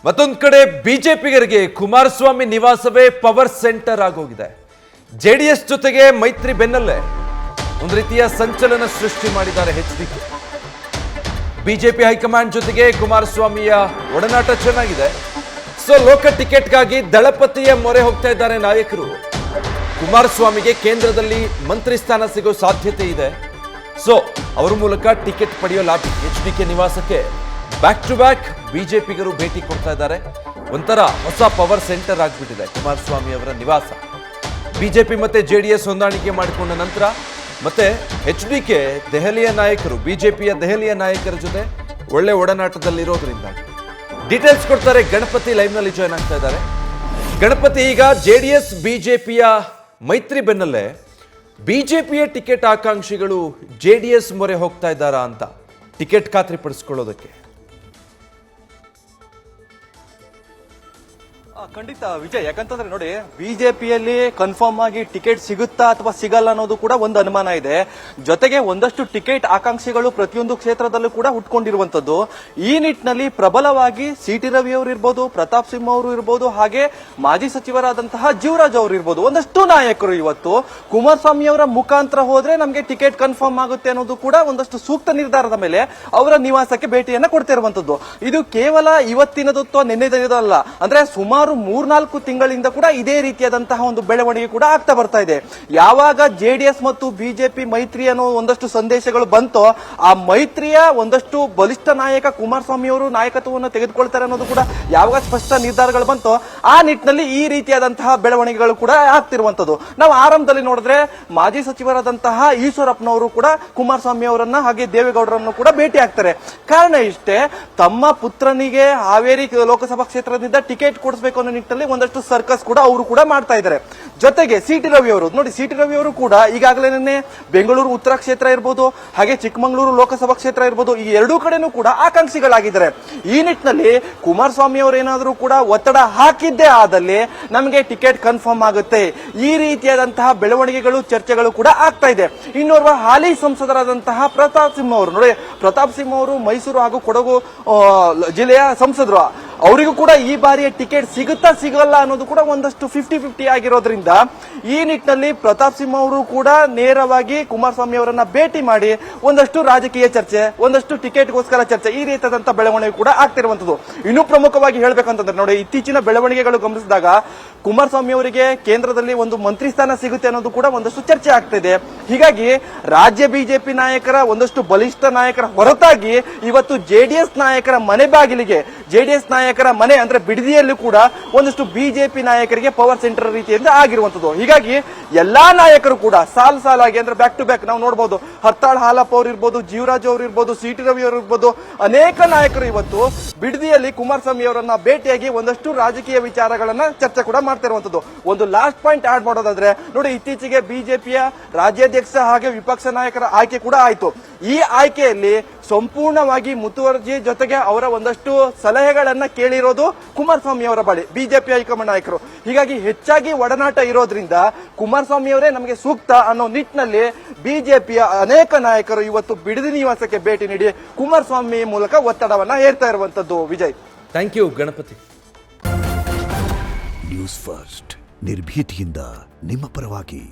ಮತ್ತೊಂದು ಕಡೆ ಬಿಜೆಪಿಗರಿಗೆ Kumaraswamy ನಿವಾಸವೇ power centre ಆಗೋಗಿದೆ. ಜೆಡಿಎಸ್ ಜೊತೆಗೆ ಮೈತ್ರಿ ಬೆನ್ನಲ್ಲೇ ಒಂದು ರೀತಿಯ ಸಂಚಲನ ಸೃಷ್ಟಿ ಮಾಡಿದ್ದಾರೆ ಎಚ್ಡಿಕೆ. ಬಿಜೆಪಿ ಹೈಕಮಾಂಡ್ ಜೊತೆಗೆ ಕುಮಾರಸ್ವಾಮಿಯ ಒಡನಾಟ ಚೆನ್ನಾಗಿದೆ. ಸೊ ಲೋಕ ಟಿಕೆಟ್ಗಾಗಿ ದಳಪತಿಯ ಮೊರೆ ಹೋಗ್ತಾ ಇದ್ದಾರೆ ನಾಯಕರು. ಕುಮಾರಸ್ವಾಮಿಗೆ ಕೇಂದ್ರದಲ್ಲಿ ಮಂತ್ರಿ ಸ್ಥಾನ ಸಿಗೋ ಸಾಧ್ಯತೆ ಇದೆ. ಸೊ ಅವರ ಮೂಲಕ ಟಿಕೆಟ್ ಪಡೆಯೋ ಲಾಭ ಎಚ್ಡಿಕೆ ನಿವಾಸಕ್ಕೆ ಬ್ಯಾಕ್ ಟು ಬ್ಯಾಕ್ ಬಿಜೆಪಿಗರು ಭೇಟಿ ಕೊಡ್ತಾ ಇದ್ದಾರೆ. ಒಂಥರ ಹೊಸ ಪವರ್ ಸೆಂಟರ್ ಆಗಿಬಿಟ್ಟಿದೆ ಕುಮಾರಸ್ವಾಮಿ ಅವರ ನಿವಾಸ. ಬಿಜೆಪಿ ಮತ್ತೆ ಜೆಡಿಎಸ್ ಹೊಂದಾಣಿಕೆ ಮಾಡಿಕೊಂಡ ನಂತರ ಮತ್ತೆ ಎಚ್ಡಿಕೆ ದೆಹಲಿಯ ನಾಯಕರು, ಬಿಜೆಪಿಯ ದೆಹಲಿಯ ನಾಯಕರ ಜೊತೆ ಒಳ್ಳೆ ಒಡನಾಟದಲ್ಲಿರೋದ್ರಿಂದ ಡೀಟೇಲ್ಸ್ ಕೊಡ್ತಾರೆ. ಗಣಪತಿ ಲೈವ್ ನಲ್ಲಿ ಜಾಯ್ನ್ ಆಗ್ತಾ ಇದ್ದಾರೆ. ಗಣಪತಿ, ಈಗ ಜೆಡಿಎಸ್ ಬಿಜೆಪಿಯ ಮೈತ್ರಿ ಬೆನ್ನಲ್ಲೇ ಬಿಜೆಪಿಯ ಟಿಕೆಟ್ ಆಕಾಂಕ್ಷಿಗಳು ಜೆಡಿಎಸ್ ಮೊರೆ ಹೋಗ್ತಾ ಇದ್ದಾರಾ ಅಂತ ಟಿಕೆಟ್ ಖಾತ್ರಿಪಡಿಸ್ಕೊಳ್ಳೋದಕ್ಕೆ. ಖಂಡಿತ ವಿಜಯ್, ಯಾಕಂತಂದ್ರೆ ನೋಡಿ, ಬಿಜೆಪಿಯಲ್ಲಿ ಕನ್ಫರ್ಮ್ ಆಗಿ ಟಿಕೆಟ್ ಸಿಗುತ್ತಾ ಅಥವಾ ಸಿಗಲ್ಲ ಅನ್ನೋದು ಕೂಡ ಒಂದು ಅನುಮಾನ ಇದೆ. ಜೊತೆಗೆ ಒಂದಷ್ಟು ಟಿಕೆಟ್ ಆಕಾಂಕ್ಷಿಗಳು ಪ್ರತಿಯೊಂದು ಕ್ಷೇತ್ರದಲ್ಲೂ ಕೂಡ ಹುಟ್ಕೊಂಡಿರುವಂತದ್ದು. ಈ ನಿಟ್ಟಿನಲ್ಲಿ ಪ್ರಬಲವಾಗಿ ಸಿ.ಟಿ. ರವಿ ಅವರು ಇರ್ಬೋದು, ಪ್ರತಾಪ್ ಸಿಂಹ ಅವರು ಇರ್ಬೋದು, ಹಾಗೆ ಮಾಜಿ ಸಚಿವರಾದಂತಹ ಜೀವರಾಜ್ ಅವರು ಇರ್ಬೋದು, ಒಂದಷ್ಟು ನಾಯಕರು ಇವತ್ತು ಕುಮಾರಸ್ವಾಮಿ ಅವರ ಮುಖಾಂತರ ಹೋದ್ರೆ ನಮಗೆ ಟಿಕೆಟ್ ಕನ್ಫರ್ಮ್ ಆಗುತ್ತೆ ಅನ್ನೋದು ಕೂಡ ಒಂದಷ್ಟು ಸೂಕ್ತ ನಿರ್ಧಾರದ ಮೇಲೆ ಅವರ ನಿವಾಸಕ್ಕೆ ಭೇಟಿಯನ್ನ ಕೊಡ್ತಾ ಇರುವಂತದ್ದು. ಇದು ಕೇವಲ ಇವತ್ತಿನದು ಅಥವಾ ನಿನ್ನೆದಲ್ಲ, ಅಂದ್ರೆ ಸುಮಾರು 3-4 ತಿಂಗಳಿಂದ ಕೂಡ ಇದೇ ರೀತಿಯಾದಂತಹ ಒಂದು ಬೆಳವಣಿಗೆ ಕೂಡ ಆಗ್ತಾ ಬರ್ತಾ ಇದೆ. ಯಾವಾಗ ಜೆಡಿಎಸ್ ಮತ್ತು ಬಿಜೆಪಿ ಮೈತ್ರಿ ಅನ್ನೋ ಒಂದಷ್ಟು ಸಂದೇಶಗಳು ಬಂತೋ, ಆ ಮೈತ್ರಿಯ ಒಂದಷ್ಟು ಬಲಿಷ್ಠ ನಾಯಕ ಕುಮಾರಸ್ವಾಮಿ ಅವರು ನಾಯಕತ್ವವನ್ನು ತೆಗೆದುಕೊಳ್ತಾರೆ ಅನ್ನೋದು ಕೂಡ ಯಾವಾಗ ಸ್ಪಷ್ಟ ನಿರ್ಧಾರಗಳು ಬಂತೋ, ಆ ನಿಟ್ಟಿನಲ್ಲಿ ಈ ರೀತಿಯಾದಂತಹ ಬೆಳವಣಿಗೆಗಳು ಕೂಡ ಆಗ್ತಿರುವಂತದ್ದು. ನಾವು ಆರಂಭದಲ್ಲಿ ನೋಡಿದ್ರೆ ಮಾಜಿ ಸಚಿವರಾದಂತಹ ಈಶ್ವರಪ್ಪನವರು ಕೂಡ ಕುಮಾರಸ್ವಾಮಿ ಅವರನ್ನ ಹಾಗೆ ದೇವೇಗೌಡರನ್ನು ಕೂಡ ಭೇಟಿ ಆಗ್ತಾರೆ. ಕಾರಣ ಇಷ್ಟೇ, ತಮ್ಮ ಪುತ್ರನಿಗೆ ಹಾವೇರಿ ಲೋಕಸಭಾ ಕ್ಷೇತ್ರದಿಂದ ಟಿಕೆಟ್ ಕೊಡಿಸಬೇಕು ಅನ್ನೋ ನಿಟ್ಟಿನಲ್ಲಿ ಒಂದಷ್ಟು ಸರ್ಕಸ್ ಕೂಡ ಅವರು ಕೂಡ ಮಾಡ್ತಾ ಇದ್ದಾರೆ. ಜೊತೆಗೆ ಸಿ.ಟಿ. ರವಿ ಅವರು ನೋಡಿ, ಸಿ.ಟಿ. ರವಿ ಅವರು ಕೂಡ ಈಗಾಗಲೇ ಬೆಂಗಳೂರು ಉತ್ತರ ಕ್ಷೇತ್ರ ಇರ್ಬೋದು, ಹಾಗೆ ಚಿಕ್ಕಮಗಳೂರು ಲೋಕಸಭಾ ಕ್ಷೇತ್ರ ಇರ್ಬೋದು, ಈ ಎರಡೂ ಕಡೆನೂ ಕೂಡ ಆಕಾಂಕ್ಷಿಗಳಾಗಿದ್ದಾರೆ. ಈ ನಿಟ್ಟಿನಲ್ಲಿ ಕುಮಾರಸ್ವಾಮಿ ಅವರು ಏನಾದರೂ ಕೂಡ ಒತ್ತಡ ಹಾಕಿದ್ದೇ ಆದಲ್ಲಿ ನಮಗೆ ಟಿಕೆಟ್ ಕನ್ಫರ್ಮ್ ಆಗುತ್ತೆ. ಈ ರೀತಿಯಾದಂತಹ ಬೆಳವಣಿಗೆಗಳು, ಚರ್ಚೆಗಳು ಕೂಡ ಆಗ್ತಾ ಇದೆ. ಇನ್ನೋರ್ವ ಹಾಲಿ ಸಂಸದರಾದಂತಹ ಪ್ರತಾಪ್ ಸಿಂಹ ಅವರು ನೋಡಿ, ಪ್ರತಾಪ್ ಸಿಂಹ ಅವರು ಮೈಸೂರು ಹಾಗೂ ಕೊಡಗು ಜಿಲ್ಲೆಯ ಸಂಸದರು. ಅವರಿಗೂ ಕೂಡ ಈ ಬಾರಿಯ ಟಿಕೆಟ್ ಸಿಗುತ್ತಾ ಸಿಗಲ್ಲ ಅನ್ನೋದು ಕೂಡ ಒಂದಷ್ಟು 50-50 ಆಗಿರೋದ್ರಿಂದ ಈ ನಿಟ್ಟಿನಲ್ಲಿ ಪ್ರತಾಪ್ ಸಿಂಹ ಅವರು ಕೂಡ ನೇರವಾಗಿ ಕುಮಾರಸ್ವಾಮಿ ಅವರನ್ನ ಭೇಟಿ ಮಾಡಿ ಒಂದಷ್ಟು ರಾಜಕೀಯ ಚರ್ಚೆ, ಒಂದಷ್ಟು ಟಿಕೆಟ್ಗೋಸ್ಕರ ಚರ್ಚೆ, ಈ ರೀತಿಯಾದಂತಹ ಬೆಳವಣಿಗೆ ಕೂಡ ಆಗ್ತಿರುವಂತದ್ದು. ಇನ್ನೂ ಪ್ರಮುಖವಾಗಿ ಹೇಳ್ಬೇಕಂತಂದ್ರೆ ನೋಡಿ, ಇತ್ತೀಚಿನ ಬೆಳವಣಿಗೆಗಳು ಗಮನಿಸಿದಾಗ ಕುಮಾರಸ್ವಾಮಿ ಅವರಿಗೆ ಕೇಂದ್ರದಲ್ಲಿ ಒಂದು ಮಂತ್ರಿ ಸ್ಥಾನ ಸಿಗುತ್ತೆ ಅನ್ನೋದು ಕೂಡ ಒಂದಷ್ಟು ಚರ್ಚೆ ಆಗ್ತಿದೆ. ಹೀಗಾಗಿ ರಾಜ್ಯ ಬಿಜೆಪಿ ನಾಯಕರ ಒಂದಷ್ಟು ಬಲಿಷ್ಠ ನಾಯಕರ ಹೊರತಾಗಿ ಇವತ್ತು ಜೆಡಿಎಸ್ ನಾಯಕರ ಮನೆ ಬಾಗಿಲಿಗೆ, ಜೆಡಿಎಸ್ ನಾಯಕರ ಮನೆ ಅಂದ್ರೆ ಬಿಡದಿಯಲ್ಲಿ ಕೂಡ ಒಂದಷ್ಟು ಬಿಜೆಪಿ ನಾಯಕರಿಗೆ ಪವರ್ ಸೆಂಟರ್ ರೀತಿಯಿಂದ ಆಗಿರುವಂತದ್ದು. ಹೀಗಾಗಿ ಎಲ್ಲಾ ನಾಯಕರು ಕೂಡ ಸಾಲಾಗಿ ಅಂದ್ರೆ ಬ್ಯಾಕ್ ಟು ಬ್ಯಾಕ್ ನಾವು ನೋಡಬಹುದು. ಹರ್ತಾಳ್ ಹಾಲಪ್ಪ ಅವರು ಇರ್ಬೋದು, ಜೀವರಾಜ್ ಅವರು ಇರ್ಬೋದು, ಸಿ.ಟಿ. ರವಿ ಅವರು ಇರ್ಬೋದು, ಅನೇಕ ನಾಯಕರು ಇವತ್ತು ಬಿಡದಿಯಲ್ಲಿ ಕುಮಾರಸ್ವಾಮಿ ಅವರನ್ನ ಭೇಟಿಯಾಗಿ ಒಂದಷ್ಟು ರಾಜಕೀಯ ವಿಚಾರಗಳನ್ನ ಚರ್ಚೆ ಕೂಡ ಮಾಡ್ತಾ ಇರುವಂತದ್ದು. ಒಂದು ಲಾಸ್ಟ್ ಪಾಯಿಂಟ್ ಆಡ್ ಮಾಡೋದಾದ್ರೆ ನೋಡಿ, ಇತ್ತೀಚೆಗೆ ಬಿಜೆಪಿಯ ರಾಜ್ಯಾಧ್ಯಕ್ಷ ಹಾಗೆ ವಿಪಕ್ಷ ನಾಯಕರ ಆಯ್ಕೆ ಕೂಡ ಆಯ್ತು. ಈ ಆಯ್ಕೆಯಲ್ಲಿ ಸಂಪೂರ್ಣವಾಗಿ ಮುತುವರ್ಜಿ ಜೊತೆಗೆ ಅವರ ಒಂದಷ್ಟು ಸಲಹೆಗಳನ್ನ ಕೇಳಿರೋದು ಕುಮಾರಸ್ವಾಮಿ ಅವರ ಬಳಿ ಬಿಜೆಪಿ ಹೈಕಮಾಂಡ್ ನಾಯಕರು. ಹೀಗಾಗಿ ಹೆಚ್ಚಾಗಿ ಒಡನಾಟ ಇರೋದ್ರಿಂದ ಕುಮಾರಸ್ವಾಮಿ ಅವರೇ ನಮಗೆ ಸೂಕ್ತ ಅನ್ನೋ ನಿಟ್ಟಿನಲ್ಲಿ ಬಿಜೆಪಿಯ ಅನೇಕ ನಾಯಕರು ಇವತ್ತು ಬಿಡದಿ ನಿವಾಸಕ್ಕೆ ಭೇಟಿ ನೀಡಿ ಕುಮಾರಸ್ವಾಮಿ ಮೂಲಕ ಒತ್ತಡವನ್ನ ಹೇರ್ತಾ ಇರುವಂತದ್ದು. Vijay, thank you Ganapathi. News first, ನಿರ್ಭೀತಿಯಿಂದ ನಿಮ್ಮ ಪರವಾಗಿ.